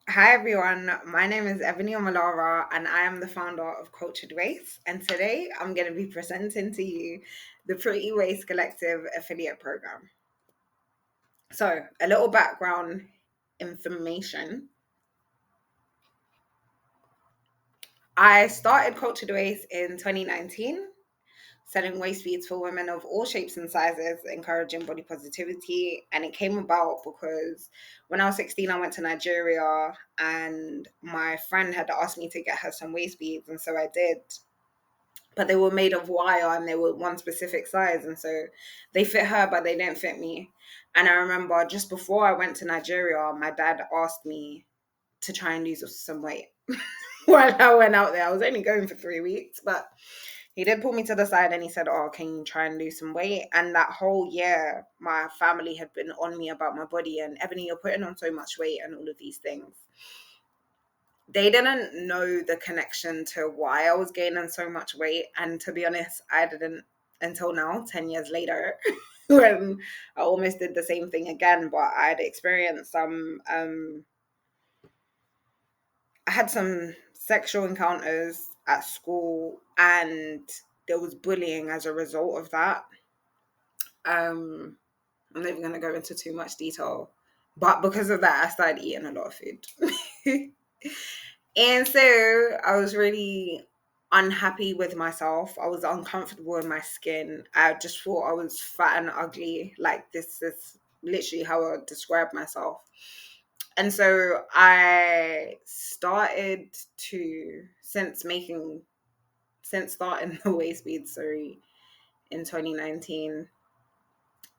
Hi everyone, my name is Ebony Omolara and I am the founder of Cultured Waste. And today I'm going to be presenting to you the Pretty Waste Collective affiliate program. So, a little background information. I started Cultured Waste in 2019, selling waste beads for women of all shapes and sizes, encouraging body positivity. And it came about because when I was 16, I went to Nigeria and my friend had asked me to get her some waist beads. And so I did. But they were made of wire and they were one specific size. And so they fit her, but they didn't fit me. And I remember just before I went to Nigeria, my dad asked me to try and lose some weight while I went out there. I was only going for 3 weeks, but he did pull me to the side and he said, "Oh, can you try and lose some weight?" And that whole year, my family had been on me about my body and Ebony, you're putting on so much weight and all of these things. They didn't know the connection to why I was gaining so much weight. And to be honest, I didn't until now, 10 years later, when I almost did the same thing again. But I'd experienced I had some sexual encounters at school and there was bullying as a result of that. Um, I'm not even going to go into too much detail, but because of that, I started eating a lot of food. And so I was really unhappy with myself. I was uncomfortable in my skin. I just thought I was fat and ugly. Like, this is literally how I would describe myself. And so I started to, since starting the waist bead, sorry, in 2019,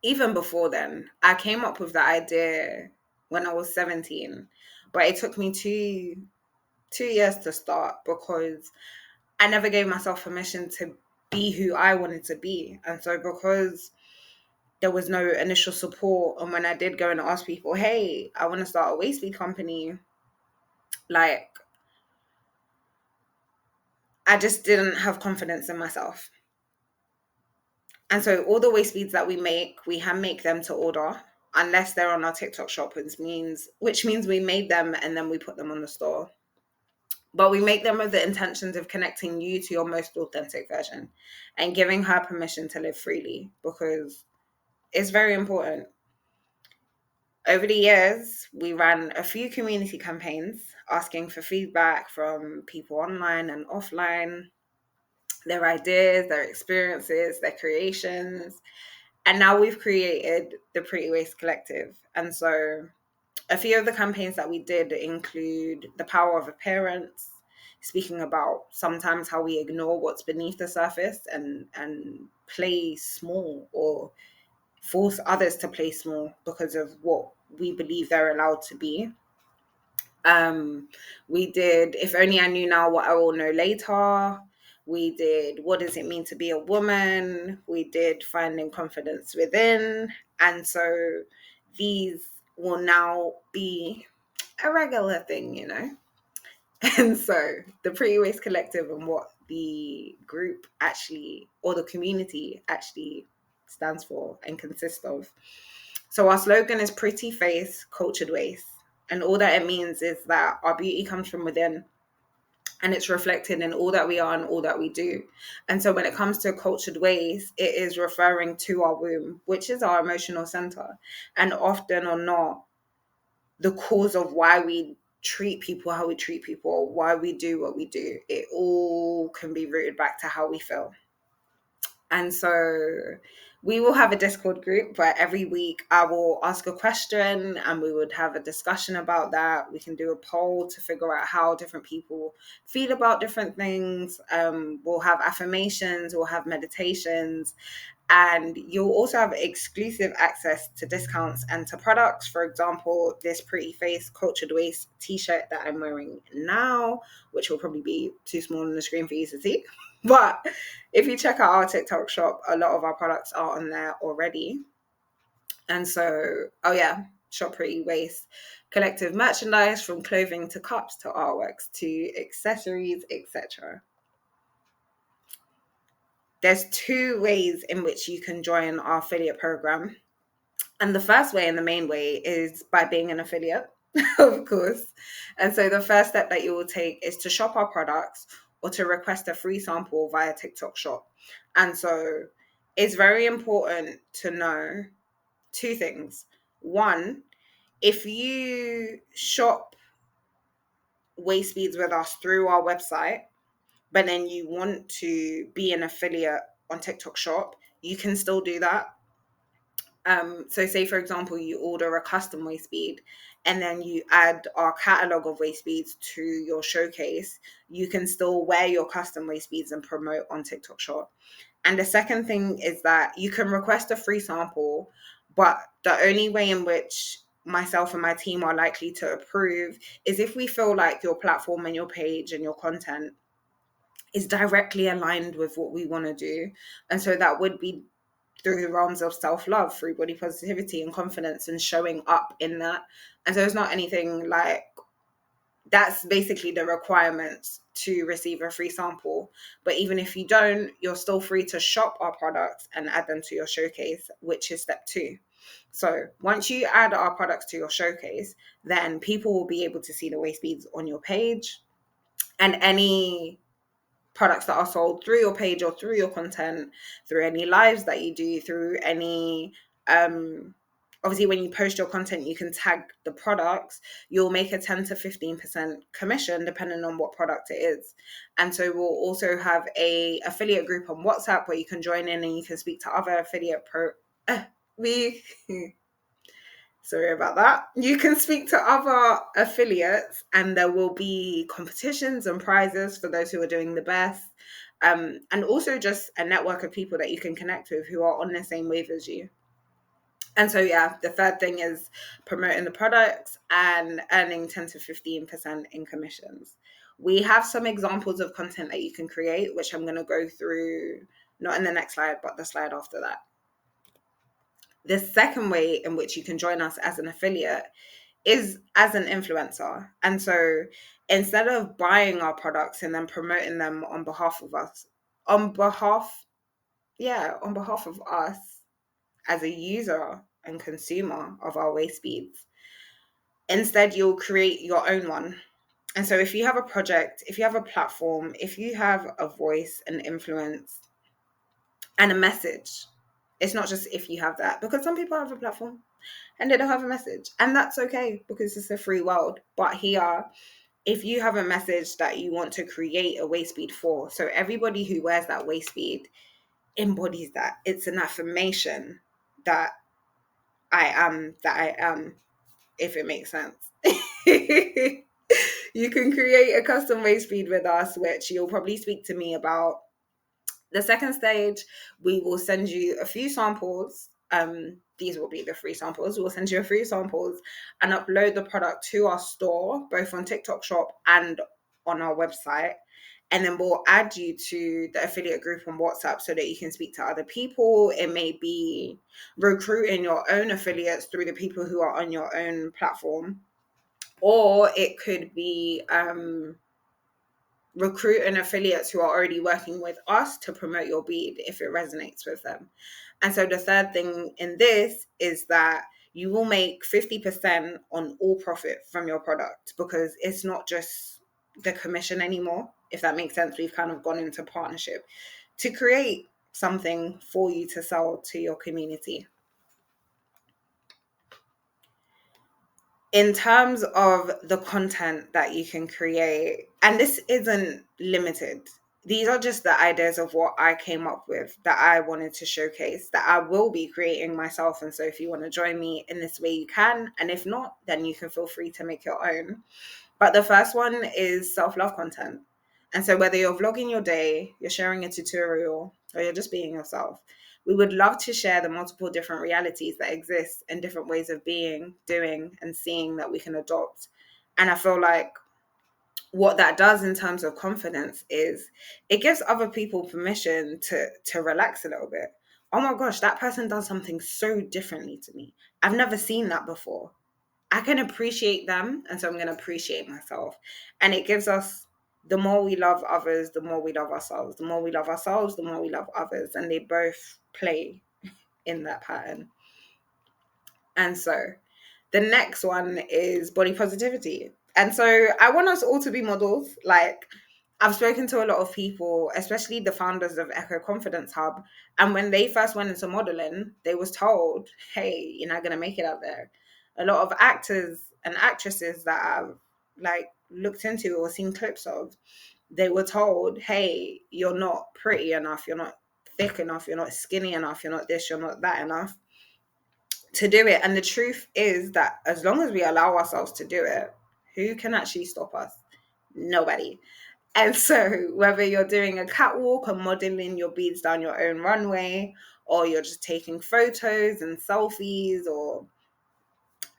even before then, I came up with the idea when I was 17, but it took me two years to start because I never gave myself permission to be who I wanted to be. And so because there was no initial support, and when I did go and ask people, hey, I want to start a waist bead company, like, I just didn't have confidence in myself. And so all the waist beads that we make, we hand make them to order, unless they're on our TikTok shop, which means we made them and then we put them on the store. But we make them with the intentions of connecting you to your most authentic version and giving her permission to live freely, because it's very important. Over the years, we ran a few community campaigns asking for feedback from people online and offline, their ideas, their experiences, their creations. And now we've created the Pretty Waste Collective. And so a few of the campaigns that we did include the power of appearance, speaking about sometimes how we ignore what's beneath the surface and play small or force others to play small because of what we believe they're allowed to be. Um, we did If Only I Knew Now What I Will Know Later. We did What Does It Mean to Be a Woman? We did Finding Confidence Within. And so these will now be a regular thing, you know? And so the Pretty Waste Collective and what the group actually, or the community actually stands for and consists of. So our slogan is Pretty Face, Cultured Waste. And all that it means is that our beauty comes from within and it's reflected in all that we are and all that we do. And so when it comes to cultured waste, it is referring to our womb, which is our emotional center. And often or not, the cause of why we treat people how we treat people, why we do what we do, it all can be rooted back to how we feel. And so we will have a Discord group where every week I will ask a question and we would have a discussion about that. We can do a poll to figure out how different people feel about different things. We'll have affirmations, we'll have meditations, and you'll also have exclusive access to discounts and to products. For example, this Pretty Face Cultured Waste t-shirt that I'm wearing now, which will probably be too small on the screen for you to see. But if you check out our TikTok shop, a lot of our products are on there already. And so, oh yeah, Shop Pretty Waste collective merchandise, from clothing to cups to artworks to accessories, etc. There's two ways in which you can join our affiliate program. And the first way and the main way is by being an affiliate. of course. And so the first step that you will take is to shop our products or to request a free sample via TikTok Shop. And so it's very important to know two things. One, if you shop waist beads with us through our website, but then you want to be an affiliate on TikTok Shop, you can still do that. So say for example, you order a custom waist bead and then you add our catalog of waist beads to your showcase, you can still wear your custom waist beads and promote on TikTok Shop. And the second thing is that you can request a free sample, but the only way in which myself and my team are likely to approve is if we feel like your platform and your page and your content is directly aligned with what we want to do. And so that would be through the realms of self-love, through body positivity and confidence and showing up in that. And so it's not anything like, that's basically the requirements to receive a free sample. But even if you don't, you're still free to shop our products and add them to your showcase, which is step 2. So once you add our products to your showcase, then people will be able to see the waist beads on your page, and any products that are sold through your page or through your content, through any lives that you do, through any obviously when you post your content you can tag the products, you'll make a 10 to 15% commission depending on what product it is. And so we'll also have a affiliate group on WhatsApp where you can join in and you can speak to other affiliate we sorry about that. You can speak to other affiliates and there will be competitions and prizes for those who are doing the best. And also just a network of people that you can connect with who are on the same wave as you. And so, yeah, the third thing is promoting the products and earning 10 to 15% in commissions. We have some examples of content that you can create, which I'm going to go through, not in the next slide, but the slide after that. The second way in which you can join us as an affiliate is as an influencer. And so instead of buying our products and then promoting them on behalf of us, on behalf, on behalf of us as a user and consumer of our waist beads, instead you'll create your own one. And so if you have a project, if you have a platform, if you have a voice and influence and a message, it's not just if you have that, because some people have a platform and they don't have a message, and that's okay because it's a free world. But here, if you have a message that you want to create a waist bead for, so everybody who wears that waist bead embodies that. It's an affirmation that I am, if it makes sense. You can create a custom waist bead with us, which you'll probably speak to me about. The second stage, we will send you a few samples. These will be the free samples. We'll send you a free samples and upload the product to our store, both on TikTok Shop and on our website. And then we'll add you to the affiliate group on WhatsApp so that you can speak to other people. It may be recruiting your own affiliates through the people who are on your own platform, or it could be recruiting affiliates who are already working with us to promote your bead if it resonates with them. And so the third thing in this is that you will make 50% on all profit from your product, because it's not just the commission anymore, if that makes sense. We've kind of gone into partnership to create something for you to sell to your community. In terms of the content that you can create, and this isn't limited, these are just the ideas of what I came up with that I wanted to showcase, that I will be creating myself. And so if you want to join me in this way, you can. And if not, then you can feel free to make your own. But the first one is self-love content. And so whether you're vlogging your day, you're sharing a tutorial, or you're just being yourself, we would love to share the multiple different realities that exist and different ways of being, doing, and seeing that we can adopt. And I feel like what that does in terms of confidence is it gives other people permission to relax a little bit. Oh my gosh, that person does something so differently to me. I've never seen that before. I can appreciate them, and so I'm going to appreciate myself. And it gives us, the more we love others, the more we love ourselves. The more we love ourselves, the more we love others. And they both play in that pattern. And so The next one is body positivity. And so I want us all to be models. Like, I've spoken to a lot of people, especially the founders of Echo Confidence Hub, and when they first went into modeling, they was told, "Hey, you're not gonna make it out there." A lot of actors and actresses that I've like looked into or seen clips of, they were told, "Hey, you're not pretty enough, you're not thick enough, you're not skinny enough, you're not this, you're not that enough to do it." And the truth is that as long as we allow ourselves to do it, who can actually stop us? Nobody. And so, whether you're doing a catwalk or modeling your beads down your own runway, or you're just taking photos and selfies, or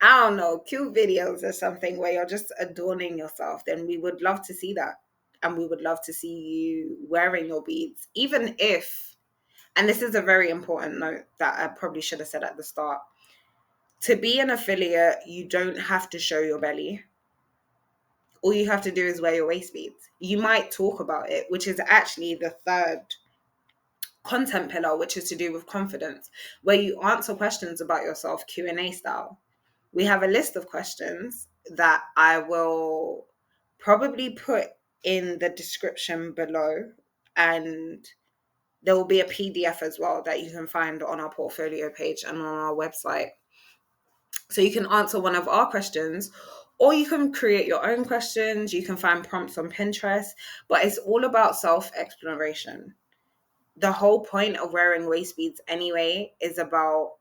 I don't know, cute videos or something where you're just adorning yourself, then we would love to see that. And we would love to see you wearing your beads, even if, and this is a very important note that I probably should have said at the start. To be an affiliate, you don't have to show your belly. All you have to do is wear your waist beads. You might talk about it, which is actually the third content pillar, which is to do with confidence, where you answer questions about yourself, Q&A style. We have a list of questions that I will probably put in the description below, and there will be a PDF as well that you can find on our portfolio page and on our website. So you can answer one of our questions, or you can create your own questions. You can find prompts on Pinterest, but it's all about self-exploration. The whole point of wearing waist beads anyway is about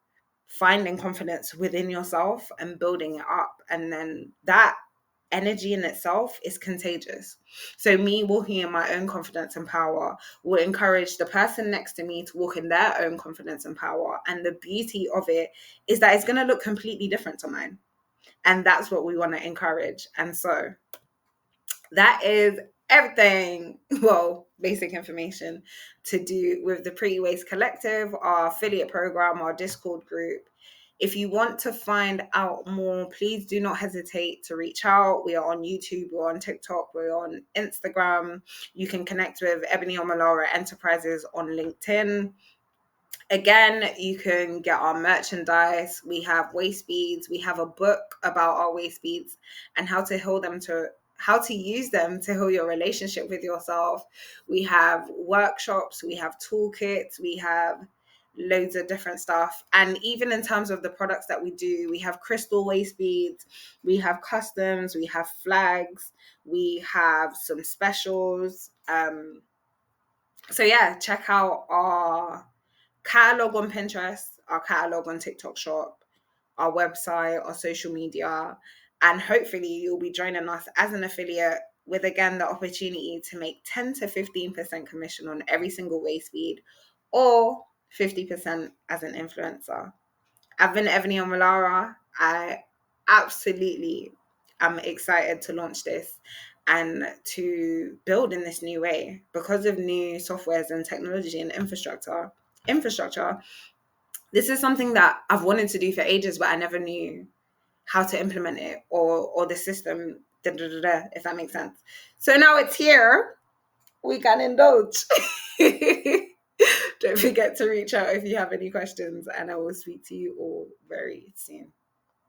finding confidence within yourself and building it up. And then that energy in itself is contagious. So me walking in my own confidence and power will encourage the person next to me to walk in their own confidence and power. And the beauty of it is that it's going to look completely different to mine. And that's what we want to encourage. And so that is everything, well, basic information to do with the Pretty Waist Collective, our affiliate program, our Discord group. If you want to find out more, please do not hesitate to reach out. We are on YouTube, we're on TikTok, we're on Instagram. You can connect with Ebony Omolara Enterprises on LinkedIn. Again, you can get our merchandise. We have waist beads. We have a book about our waist beads and how to use them to heal your relationship with yourself. We have workshops, we have toolkits, we have loads of different stuff. And even in terms of the products that we do, we have crystal waist beads, we have customs, we have flags, we have some specials. So yeah, check out our catalog on Pinterest, our catalog on TikTok Shop, our website, our social media, and hopefully you'll be joining us as an affiliate with, again, the opportunity to make 10 to 15% commission on every single waist bead, or 50% as an influencer. I've been Ebony Omolara. I absolutely am excited to launch this and to build in this new way because of new softwares and technology and infrastructure. This is something that I've wanted to do for ages, but I never knew how to implement it or the system, if that makes sense. So now it's here. We can indulge. Don't forget to reach out if you have any questions, and I will speak to you all very soon.